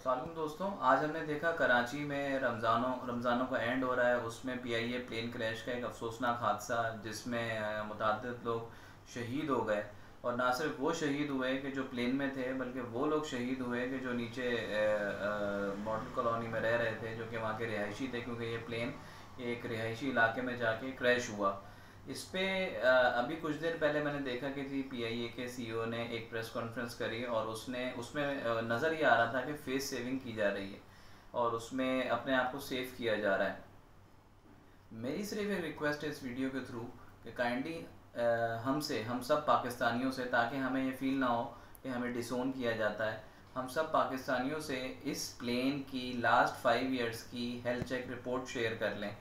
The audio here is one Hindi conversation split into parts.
अस्सलाम वालेकुम दोस्तों, आज हमने देखा कराची में रमज़ानों का एंड हो रहा है। उसमें पीआईए प्लेन क्रैश का एक अफसोसनाक हादसा जिसमें मुतअद्दिद लोग शहीद हो गए। और ना सिर्फ वो शहीद हुए कि जो प्लेन में थे, बल्कि वो लोग शहीद हुए कि जो नीचे मॉडल कॉलोनी में रह रहे थे, जो कि वहाँ के रिहायशी थे, क्योंकि ये प्लेन एक रिहायशी इलाके में जाके क्रैश हुआ। इस पे अभी कुछ देर पहले मैंने देखा कि जी पीआईए के सीईओ ने एक प्रेस कॉन्फ्रेंस करी और उसमें नज़र ये आ रहा था कि फेस सेविंग की जा रही है और उसमें अपने आप को सेव किया जा रहा है। मेरी सिर्फ एक रिक्वेस्ट है इस वीडियो के थ्रू कि काइंडली हम सब पाकिस्तानियों से, ताकि हमें ये फील ना हो कि हमें डिसोन किया जाता है, हम सब पाकिस्तानियों से इस प्लेन की लास्ट 5 इयर्स की हेल्थ चेक रिपोर्ट शेयर कर लें।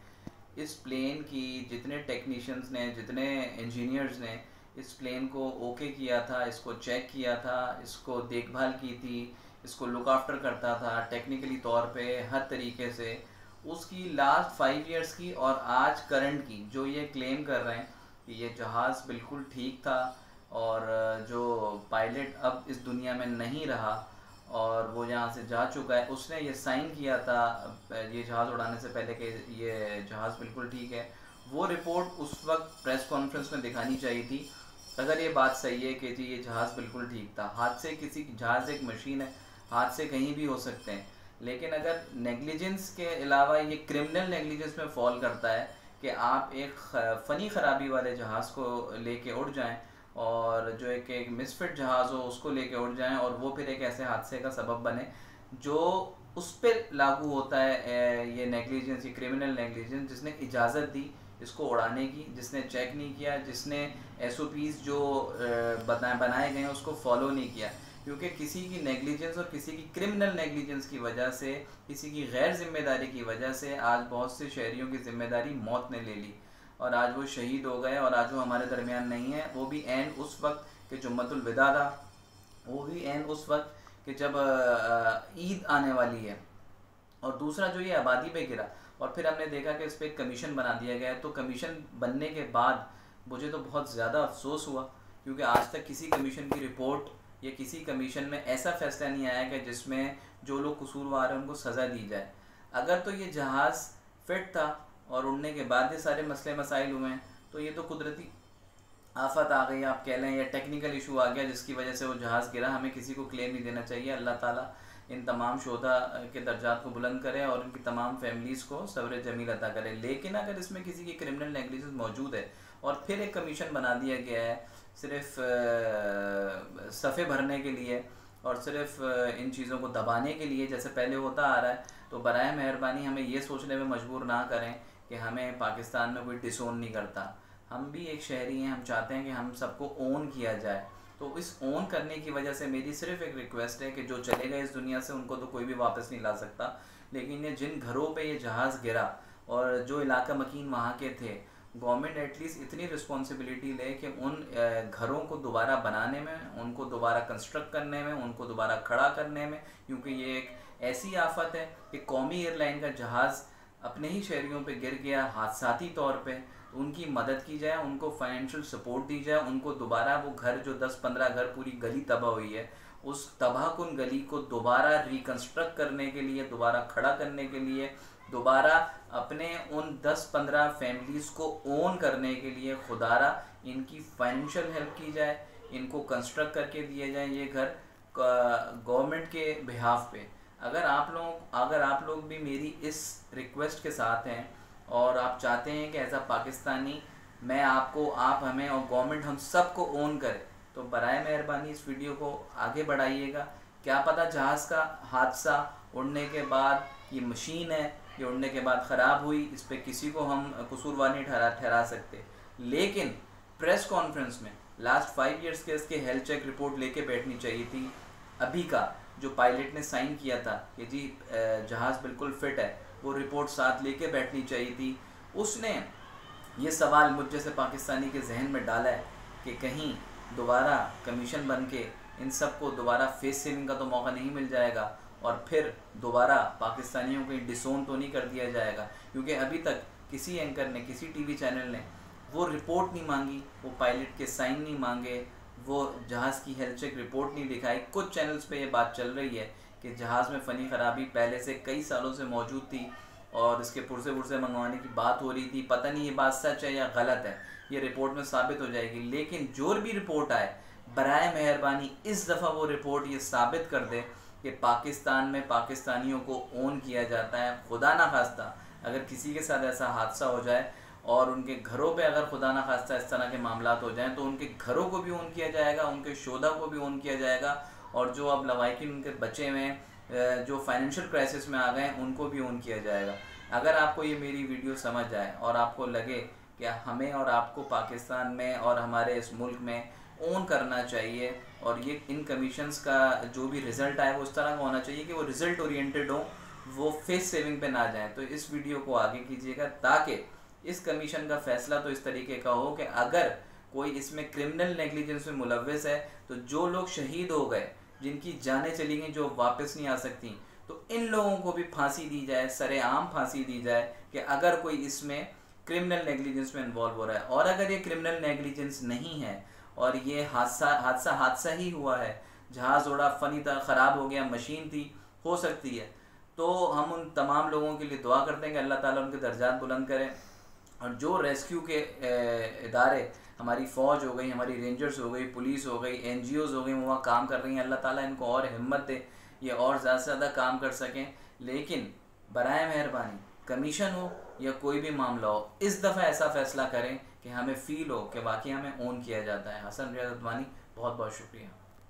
इस प्लेन की जितने टेक्नीशियंस ने, जितने इंजीनियर्स ने इस प्लेन को ओके किया था, इसको चेक किया था, इसको देखभाल की थी, इसको लुक आफ्टर करता था टेक्निकली तौर पे हर तरीके से, उसकी लास्ट 5 इयर्स की और आज करंट की जो ये क्लेम कर रहे हैं कि ये जहाज़ बिल्कुल ठीक था और जो पायलट अब इस दुनिया में नहीं रहा और वो यहाँ से जा चुका है, उसने ये साइन किया था ये जहाज़ उड़ाने से पहले कि ये जहाज़ बिल्कुल ठीक है। वो रिपोर्ट उस वक्त प्रेस कॉन्फ्रेंस में दिखानी चाहिए थी। अगर ये बात सही है कि जी ये जहाज़ बिल्कुल ठीक था, हादसे किसी जहाज़ एक मशीन है, हादसे कहीं भी हो सकते हैं, लेकिन अगर नेग्लिजेंस के अलावा ये क्रिमिनल नेग्लिजेंस में फॉल करता है कि आप एक फ़नी ख़राबी वाले जहाज़ को लेके उड़ जाएं और जो एक मिसफिट जहाज़ हो उसको लेके उड़ जाएं और वो फिर एक ऐसे हादसे का सबब बने जो उस पर लागू होता है ये नेग्लिजेंस, ये क्रिमिनल नेग्लिजेंस, जिसने इजाज़त दी इसको उड़ाने की, जिसने चेक नहीं किया, जिसने एसओपीज़ जो बनाए गए हैं उसको फॉलो नहीं किया। क्योंकि किसी की नेग्लिजेंस और किसी की क्रिमिनल नेग्लिजेंस की वजह से, किसी की गैर जिम्मेदारी की वजह से आज बहुत से शहरियों की ज़िम्मेदारी मौत ने ले ली और आज वो शहीद हो गए और आज वो हमारे दरमियान नहीं है। वो भी एंड उस वक्त कि जुम्मतुल विदा था, वो भी एंड उस वक्त कि जब ईद आने वाली है। और दूसरा जो ये आबादी पे गिरा और फिर हमने देखा कि इस पर कमीशन बना दिया गया है, तो कमीशन बनने के बाद मुझे तो बहुत ज़्यादा अफसोस हुआ, क्योंकि आज तक किसी कमीशन की रिपोर्ट या किसी कमीशन में ऐसा फैसला नहीं आया कि जिसमें जो लोग कसूरवार हैं उनको सज़ा दी जाए। अगर तो ये जहाज़ फिट था और उड़ने के बाद ये सारे मसले मसाइल हुए हैं, तो ये तो कुदरती आफत आ गई आप कह लें, या टेक्निकल इशू आ गया जिसकी वजह से वो जहाज़ गिरा। हमें किसी को क्लेम नहीं देना चाहिए। अल्लाह ताला इन तमाम शोधा के दर्जात को बुलंद करे और इनकी तमाम फैमिलीज़ को सब्र जमील अता करे। लेकिन अगर इसमें किसी की क्रिमिनल नेग्लिजेंस मौजूद है और फिर एक कमीशन बना दिया गया है सिर्फ सफ़े भरने के लिए और सिर्फ इन चीज़ों को दबाने के लिए जैसे पहले होता आ रहा है, तो बराए मेहरबानी हमें ये सोचने में मजबूर ना करें कि हमें पाकिस्तान में कोई डिसोन नहीं करता। हम भी एक शहरी हैं, हम चाहते हैं कि हम सबको ओन किया जाए। तो इस ओन करने की वजह से मेरी सिर्फ एक रिक्वेस्ट है कि जो चले गए इस दुनिया से उनको तो कोई भी वापस नहीं ला सकता, लेकिन ये जिन घरों पे ये जहाज़ गिरा और जो इलाका मकीन वहाँ के थे, गवर्नमेंट एटलीस्ट इतनी रिस्पॉन्सिबिलिटी ले कि उन घरों को दोबारा बनाने में, उनको दोबारा कंस्ट्रक्ट करने में, उनको दोबारा खड़ा करने में, क्योंकि ये एक ऐसी आफत है कि कौमी एयरलाइन का जहाज़ अपने ही शहरियों पे गिर गया हादसाती तौर पे, तो उनकी मदद की जाए, उनको फाइनेंशियल सपोर्ट दी जाए, उनको दोबारा वो घर जो 10-15 घर पूरी गली तबाह हुई है उस तबाहकुन गली को दोबारा रिकन्स्ट्रक्ट करने के लिए, दोबारा खड़ा करने के लिए, दोबारा अपने उन 10-15 फैमिलीज़ को ओन करने के लिए खुदारा इनकी फाइनेंशियल हेल्प की जाए, इनको कंस्ट्रक्ट करके दिए जाए ये घर गवर्नमेंट के बिहाफ पे। अगर आप लोग भी मेरी इस रिक्वेस्ट के साथ हैं और आप चाहते हैं कि एज अ पाकिस्तानी मैं आपको, आप हमें और गवर्नमेंट हम सब को ओन करे, तो बराए मेहरबानी इस वीडियो को आगे बढ़ाइएगा। क्या पता जहाज़ का हादसा उड़ने के बाद, ये मशीन है, ये उड़ने के बाद ख़राब हुई, इस पर किसी को हम कसूरवार नहीं ठहरा सकते, लेकिन प्रेस कॉन्फ्रेंस में लास्ट 5 इयर्स के इसके हेल्थ चेक रिपोर्ट लेके बैठनी चाहिए थी। अभी का जो पायलट ने साइन किया था कि जी जहाज़ बिल्कुल फ़िट है, वो रिपोर्ट साथ लेके बैठनी चाहिए थी। उसने ये सवाल मुझ जैसे पाकिस्तानी के जहन में डाला है कि कहीं दोबारा कमीशन बन के इन सब को दोबारा फेस सेविंग का तो मौका नहीं मिल जाएगा और फिर दोबारा पाकिस्तानियों को डिसोन तो नहीं कर दिया जाएगा, क्योंकि अभी तक किसी एंकर ने, किसी टीवी चैनल ने वो रिपोर्ट नहीं मांगी, वो पायलट के साइन नहीं मांगे, वो जहाज़ की हेल्थ चेक रिपोर्ट नहीं दिखाई। कुछ चैनल्स पे ये बात चल रही है कि जहाज़ में फ़नी ख़राबी पहले से कई सालों से मौजूद थी और इसके पुर्जे मंगवाने की बात हो रही थी। पता नहीं ये बात सच है या गलत है, ये रिपोर्ट में साबित हो जाएगी। लेकिन जो भी रिपोर्ट आए, बराए मेहरबानी इस दफ़ा वो रिपोर्ट ये साबित कर दे कि पाकिस्तान में पाकिस्तानियों को ओन किया जाता है। खुदा ना खास्ता अगर किसी के साथ ऐसा हादसा हो जाए और उनके घरों पे अगर खुदा ना खास्ता इस तरह के मामलात हो जाएं, तो उनके घरों को भी ओन किया जाएगा, उनके शोधा को भी ओन किया जाएगा, और जो अब लवाहिकीन उनके बचे हुए हैं जो फाइनेंशियल क्राइसिस में आ गए हैं उनको भी ओन किया जाएगा। अगर आपको ये मेरी वीडियो समझ आए और आपको लगे कि हमें और आपको पाकिस्तान में और हमारे इस मुल्क में ओन करना चाहिए और ये इन कमीशंस का जो भी रिज़ल्ट आए वो इस तरह का होना चाहिए कि वो रिज़ल्ट ओरिएंटेड हो, वो फेस सेविंग पे ना जाएं, तो इस वीडियो को आगे कीजिएगा ताकि इस कमीशन का फ़ैसला तो इस तरीके का हो कि अगर कोई इसमें क्रिमिनल नेग्लिजेंस में मुलव्वस है तो जो लोग शहीद हो गए, जिनकी जानें चली गई, जो वापस नहीं आ सकती, तो इन लोगों को भी फांसी दी जाए, सरेआम फांसी दी जाए कि अगर कोई इसमें क्रिमिनल नेग्लिजेंस में इन्वॉल्व हो रहा है। और अगर ये क्रिमिनल नेग्लिजेंस नहीं है और ये हादसा ही हुआ है, जहाज़ उड़ा फ़नी तरह ख़राब हो गया, मशीन थी, हो सकती है, तो हम उन तमाम लोगों के लिए दुआ करते हैं कि अल्लाह ताला उनके दर्जात बुलंद करें। और जो रेस्क्यू के इदारे, हमारी फ़ौज हो गई, हमारी रेंजर्स हो गई, पुलिस हो गई, NGOs हो गई, वो वहाँ काम कर रही हैं, अल्लाह ताला इनको और हिम्मत दे, ये और ज़्यादा से ज़्यादा काम कर सकें। लेकिन बराए मेहरबानी कमीशन हो या कोई भी मामला हो, इस दफ़ा ऐसा फ़ैसला करें कि हमें फ़ील हो कि वाकई हमें ओन किया जाता है। हसन रियाज अदवानी, बहुत बहुत शुक्रिया।